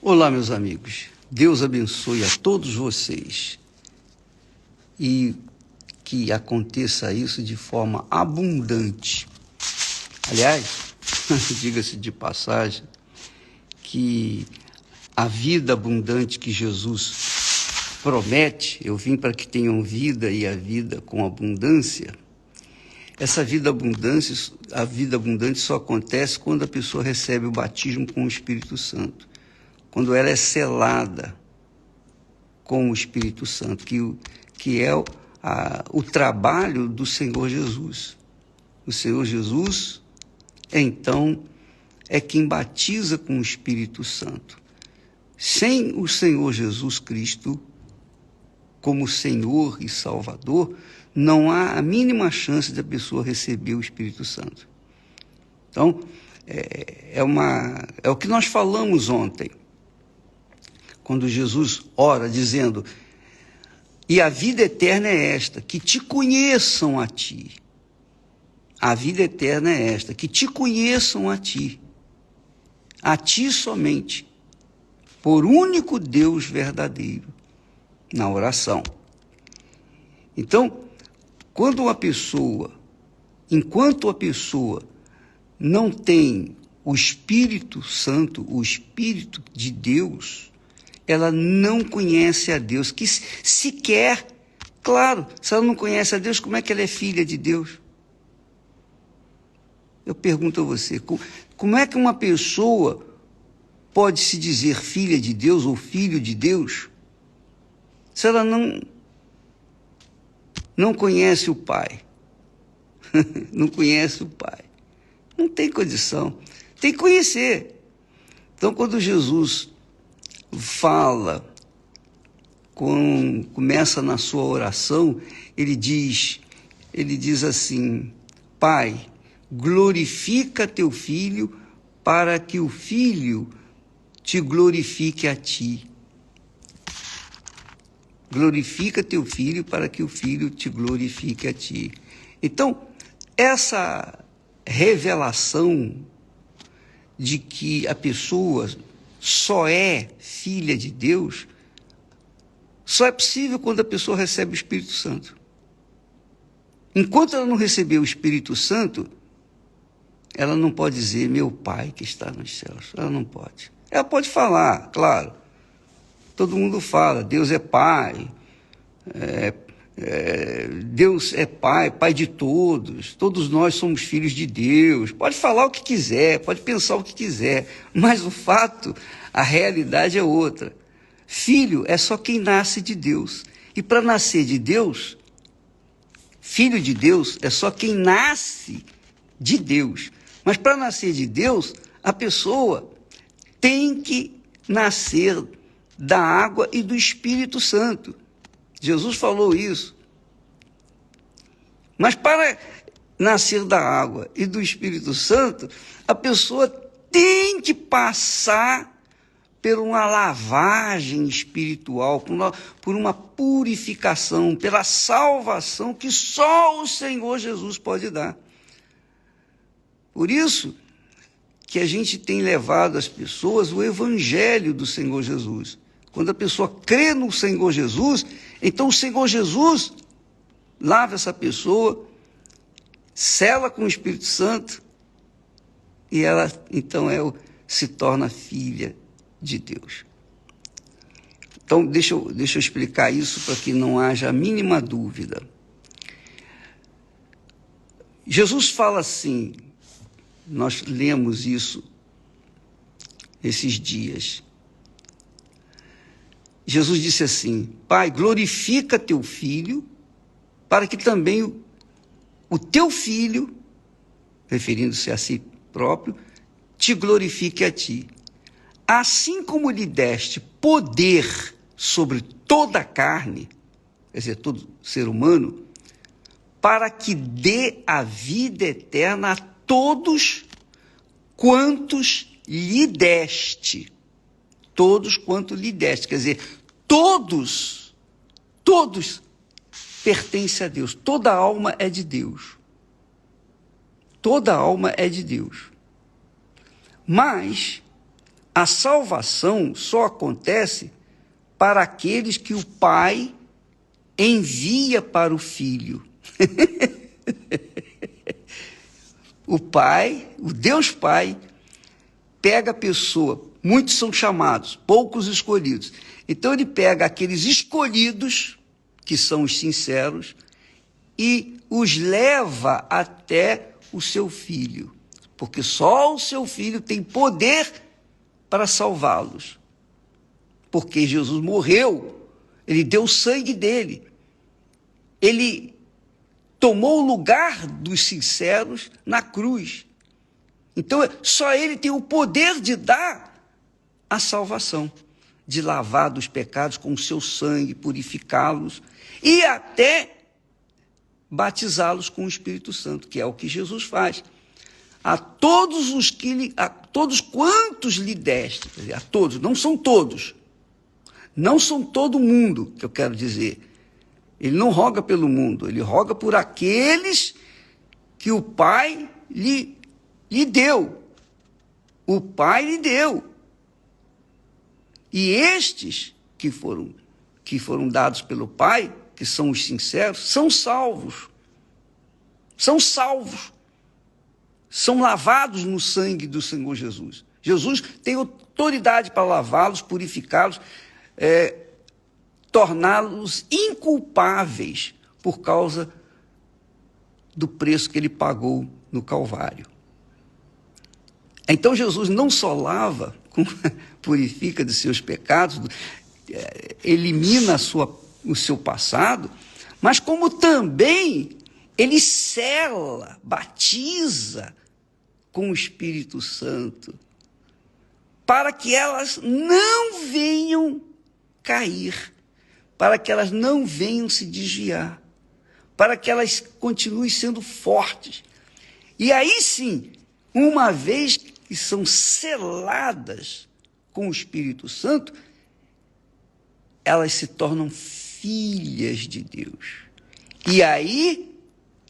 Olá, meus amigos. Deus abençoe a todos vocês e que aconteça isso de forma abundante. Aliás, diga-se de passagem, que a vida abundante que Jesus promete, eu vim para que tenham vida e a vida com abundância. Essa vida abundante, a vida abundante só acontece quando a pessoa recebe o batismo com o Espírito Santo, quando ela é selada com o Espírito Santo, que é o trabalho do Senhor Jesus. O Senhor Jesus, então, é quem batiza com o Espírito Santo. Sem o Senhor Jesus Cristo como Senhor e Salvador, não há a mínima chance da pessoa receber o Espírito Santo. Então, é o que nós falamos ontem, quando Jesus ora dizendo: e a vida eterna é esta, que te conheçam a ti. A vida eterna é esta, que te conheçam a ti somente, por único Deus verdadeiro, na oração. Então, enquanto a pessoa não tem o Espírito Santo, o Espírito de Deus, ela não conhece a Deus, que sequer, claro, se ela não conhece a Deus, como é que ela é filha de Deus? Eu pergunto a você, como é que uma pessoa pode se dizer filha de Deus ou filho de Deus se ela não conhece o Pai? Não conhece o Pai. Não tem condição. Tem que conhecer. Então, quando Jesus fala, começa na sua oração, ele diz assim: Pai, glorifica teu Filho para que o Filho te glorifique a ti. Glorifica teu Filho para que o Filho te glorifique a ti. Então, essa revelação de que a pessoa só é filha de Deus, só é possível quando a pessoa recebe o Espírito Santo. Enquanto ela não receber o Espírito Santo, ela não pode dizer meu Pai que está nos céus. Ela não pode. Ela pode falar, claro. Todo mundo fala, Deus é Pai, Deus é Pai, Pai de todos nós somos filhos de Deus. Pode falar o que quiser, pode pensar o que quiser, mas o fato, a realidade é outra. Filho é só quem nasce de Deus. E para nascer de Deus, filho de Deus é só quem nasce de Deus. Mas para nascer de Deus, a pessoa tem que nascer da água e do Espírito Santo. Jesus falou isso. Mas para nascer da água e do Espírito Santo, a pessoa tem que passar por uma lavagem espiritual, por uma purificação, pela salvação que só o Senhor Jesus pode dar. Por isso que a gente tem levado às pessoas o Evangelho do Senhor Jesus. Quando a pessoa crê no Senhor Jesus, então o Senhor Jesus lava essa pessoa, sela com o Espírito Santo, e ela, então, se torna filha de Deus. Então, deixa eu explicar isso para que não haja a mínima dúvida. Jesus fala assim, nós lemos isso esses dias. Jesus disse assim: Pai, glorifica teu Filho, para que também o teu Filho, referindo-se a si próprio, te glorifique a ti. Assim como lhe deste poder sobre toda a carne, quer dizer, todo ser humano, para que dê a vida eterna a todos quantos lhe deste. Todos quanto lhe deste, quer dizer, todos pertencem a Deus. Toda alma é de Deus. Toda alma é de Deus. Mas, A salvação só acontece para aqueles que o Pai envia para o Filho. O Pai, o Deus Pai, pega a pessoa, muitos são chamados, poucos escolhidos. Então ele pega aqueles escolhidos, que são os sinceros, e os leva até o seu Filho, porque só o seu Filho tem poder para salvá-los. Porque Jesus morreu, ele deu o sangue dele, ele tomou o lugar dos sinceros na cruz. Então, só ele tem o poder de dar a salvação, de lavar dos pecados com o seu sangue, purificá-los e até batizá-los com o Espírito Santo, que é o que Jesus faz. A todos quantos lhe deste, quer dizer, a todos, não são todos, não são todo mundo, que eu quero dizer. Ele não roga pelo mundo, ele roga por aqueles que o Pai lhe deu. O Pai lhe deu. E estes que foram dados pelo Pai, que são os sinceros, são salvos. São salvos. São lavados no sangue do Senhor Jesus. Jesus tem autoridade para lavá-los, purificá-los, torná-los inculpáveis por causa do preço que ele pagou no Calvário. Então Jesus não só lava, purifica de seus pecados, elimina o seu passado, mas como também ele sela, batiza com o Espírito Santo, para que elas não venham cair, para que elas não venham se desviar, para que elas continuem sendo fortes. E aí sim, uma vez que são seladas com o Espírito Santo, elas se tornam filhas de Deus. E aí,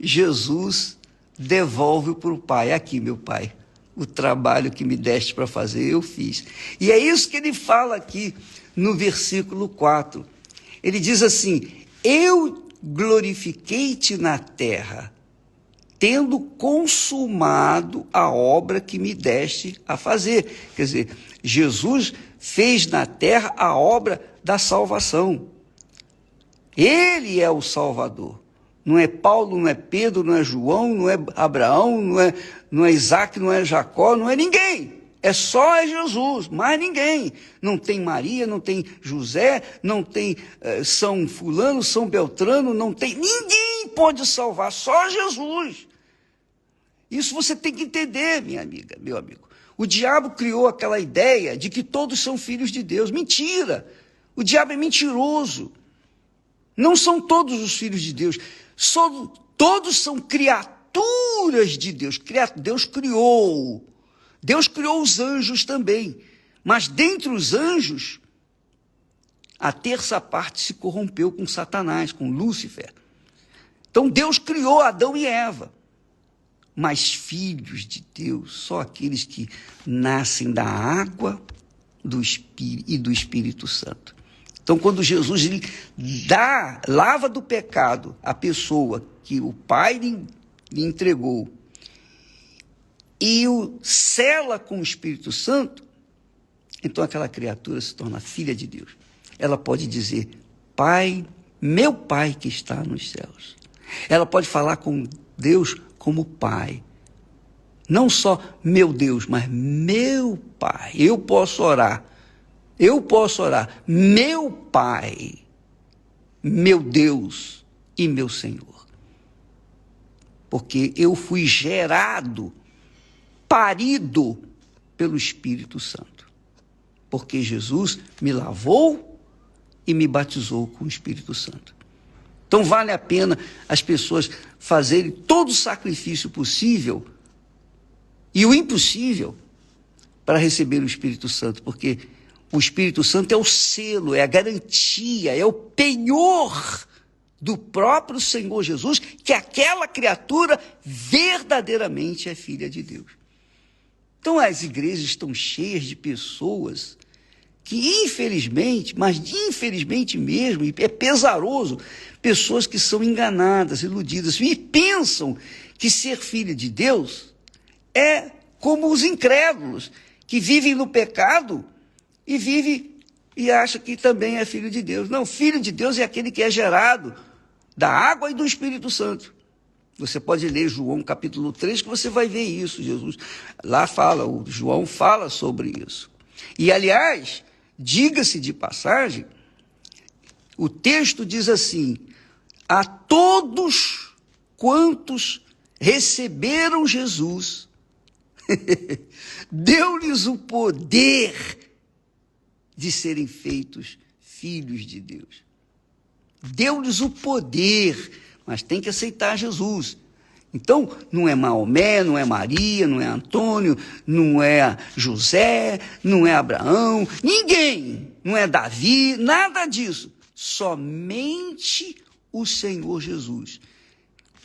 Jesus devolve para o Pai. Aqui, meu Pai, o trabalho que me deste para fazer, eu fiz. E é isso que ele fala aqui no versículo 4. Ele diz assim: eu glorifiquei-te na terra, tendo consumado a obra que me deste a fazer. Quer dizer, Jesus fez na terra a obra da salvação. Ele é o Salvador. Não é Paulo, não é Pedro, não é João, não é Abraão, não é Isaac, não é Jacó, não é ninguém. É só Jesus, mais ninguém. Não tem Maria, não tem José, não tem São Fulano, São Beltrano, não tem. Ninguém pode salvar, só Jesus. Isso você tem que entender, minha amiga, meu amigo. O diabo criou aquela ideia de que todos são filhos de Deus. Mentira! O diabo é mentiroso. Não são todos os filhos de Deus. Todos são criaturas de Deus. Deus criou. Deus criou os anjos também. Mas dentre os anjos, a terça parte se corrompeu com Satanás, com Lúcifer. Então Deus criou Adão e Eva. Mas filhos de Deus, só aqueles que nascem da água e do Espírito Santo. Então, quando Jesus lava do pecado a pessoa que o Pai lhe entregou e o sela com o Espírito Santo, então aquela criatura se torna filha de Deus. Ela pode dizer: Pai, meu Pai que está nos céus. Ela pode falar com Deus como Pai. Não só meu Deus, mas meu Pai. Eu posso orar, meu Pai, meu Deus e meu Senhor. Porque eu fui gerado, parido pelo Espírito Santo. Porque Jesus me lavou e me batizou com o Espírito Santo. Então vale a pena as pessoas fazerem todo o sacrifício possível e o impossível para receber o Espírito Santo, porque o Espírito Santo é o selo, é a garantia, é o penhor do próprio Senhor Jesus, que aquela criatura verdadeiramente é filha de Deus. Então as igrejas estão cheias de pessoas que infelizmente, mas infelizmente mesmo, e é pesaroso, pessoas que são enganadas, iludidas, e pensam que ser filho de Deus é como os incrédulos, que vivem no pecado e vive e acha que também é filho de Deus. Não, filho de Deus é aquele que é gerado da água e do Espírito Santo. Você pode ler João capítulo 3, que você vai ver isso. Jesus lá fala, o João fala sobre isso. E, aliás, diga-se de passagem, o texto diz assim: a todos quantos receberam Jesus, deu-lhes o poder de serem feitos filhos de Deus. Deu-lhes o poder, mas tem que aceitar Jesus. Então, não é Maomé, não é Maria, não é Antônio, não é José, não é Abraão, ninguém, não é Davi, nada disso. Somente o Senhor Jesus.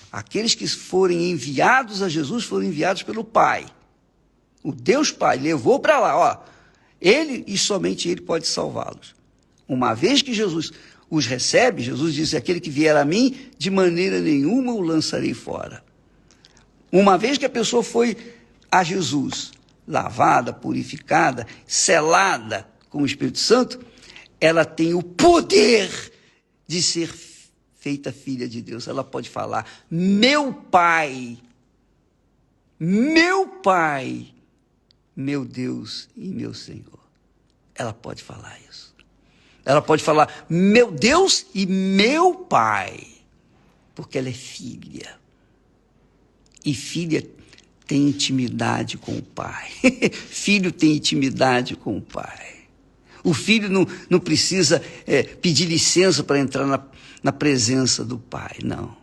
Aqueles que forem enviados a Jesus foram enviados pelo Pai. O Deus Pai levou para lá, ó. Ele e somente Ele pode salvá-los. Uma vez que Jesus os recebe, Jesus disse: aquele que vier a mim, de maneira nenhuma o lançarei fora. Uma vez que a pessoa foi a Jesus, lavada, purificada, selada com o Espírito Santo, ela tem o poder de ser feita filha de Deus. Ela pode falar: meu Pai, meu Deus e meu Senhor. Ela pode falar isso. Ela pode falar: meu Deus e meu Pai, porque ela é filha. E filha tem intimidade com o Pai. Filho tem intimidade com o Pai. O filho não precisa pedir licença para entrar na presença do Pai, não.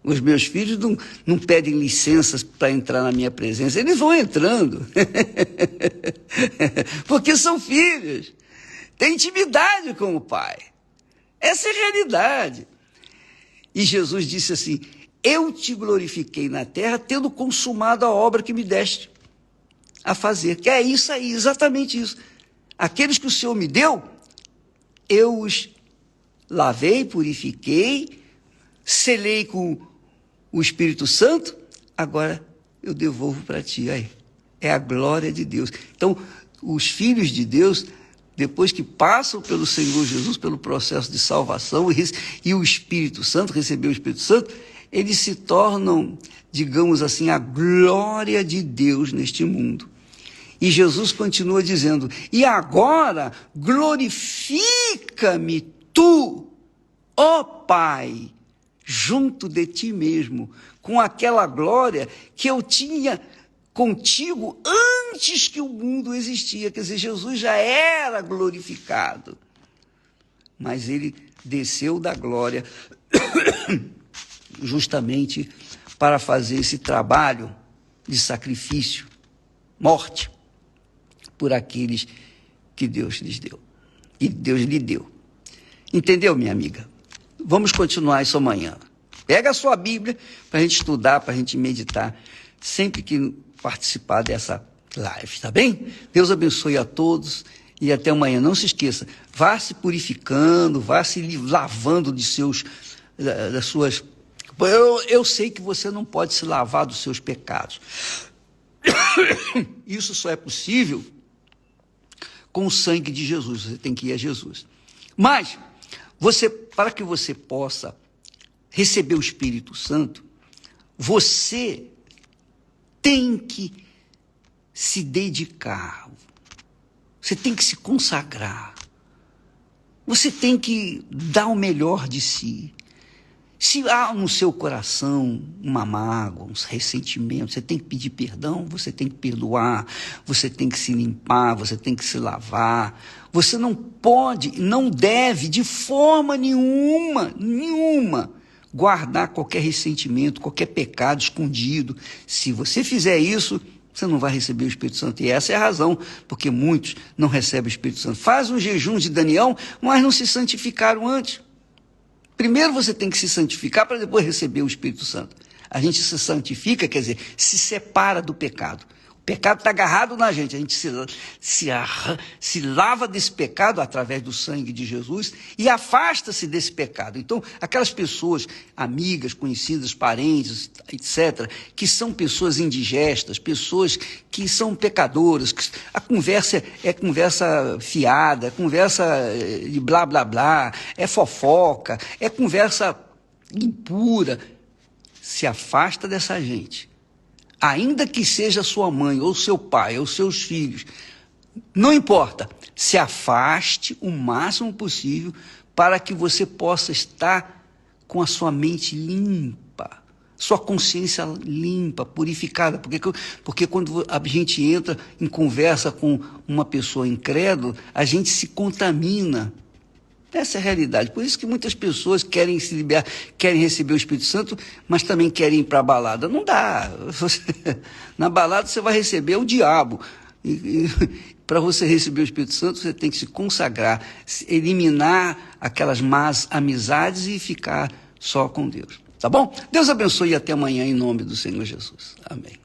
Os meus filhos não pedem licenças para entrar na minha presença, eles vão entrando. Porque são filhos. Tem intimidade com o Pai. Essa é a realidade. E Jesus disse assim: eu te glorifiquei na terra, tendo consumado a obra que me deste a fazer. Que é isso aí, exatamente isso. Aqueles que o Senhor me deu, eu os lavei, purifiquei, selei com o Espírito Santo, agora eu devolvo para ti. Aí, é a glória de Deus. Então, os filhos de Deus, depois que passam pelo Senhor Jesus, pelo processo de salvação, e o Espírito Santo, receber o Espírito Santo, eles se tornam, digamos assim, a glória de Deus neste mundo. E Jesus continua dizendo: e agora glorifica-me tu, ó Pai, junto de ti mesmo, com aquela glória que eu tinha contigo antes que o mundo existia. Quer dizer, Jesus já era glorificado, mas ele desceu da glória justamente para fazer esse trabalho de sacrifício, morte, por aqueles que Deus lhes deu, e Deus lhe deu. Entendeu, minha amiga? Vamos continuar isso amanhã. Pega a sua Bíblia para a gente estudar, para a gente meditar, sempre que participar dessa live, tá bem? Deus abençoe a todos e até amanhã. Não se esqueça, vá se purificando, vá se lavando das suas... Eu sei que você não pode se lavar dos seus pecados. Isso só é possível com o sangue de Jesus. Você tem que ir a Jesus. Mas, para que você possa receber o Espírito Santo, você tem que se dedicar. Você tem que se consagrar. Você tem que dar o melhor de si. Se há no seu coração uma mágoa, um ressentimento, você tem que pedir perdão, você tem que perdoar, você tem que se limpar, você tem que se lavar. Você não pode, não deve, de forma nenhuma, guardar qualquer ressentimento, qualquer pecado escondido. Se você fizer isso, você não vai receber o Espírito Santo. E essa é a razão porque muitos não recebem o Espírito Santo. Faz um jejum de Daniel, mas não se santificaram antes. Primeiro você tem que se santificar para depois receber o Espírito Santo. A gente se santifica, quer dizer, se separa do pecado. O pecado está agarrado na gente, a gente se lava desse pecado através do sangue de Jesus e afasta-se desse pecado. Então, aquelas pessoas, amigas, conhecidas, parentes, etc., que são pessoas indigestas, pessoas que são pecadoras, que a conversa é conversa fiada, é conversa de blá, blá, blá, é fofoca, é conversa impura, se afasta dessa gente. Ainda que seja sua mãe, ou seu pai, ou seus filhos, não importa, se afaste o máximo possível para que você possa estar com a sua mente limpa, sua consciência limpa, purificada, porque quando a gente entra em conversa com uma pessoa incrédula, a gente se contamina. Essa é a realidade. Por isso que muitas pessoas querem se liberar, querem receber o Espírito Santo, mas também querem ir para a balada. Não dá. Na balada você vai receber o diabo. E para você receber o Espírito Santo, você tem que se consagrar, eliminar aquelas más amizades e ficar só com Deus. Tá bom? Deus abençoe e até amanhã em nome do Senhor Jesus. Amém.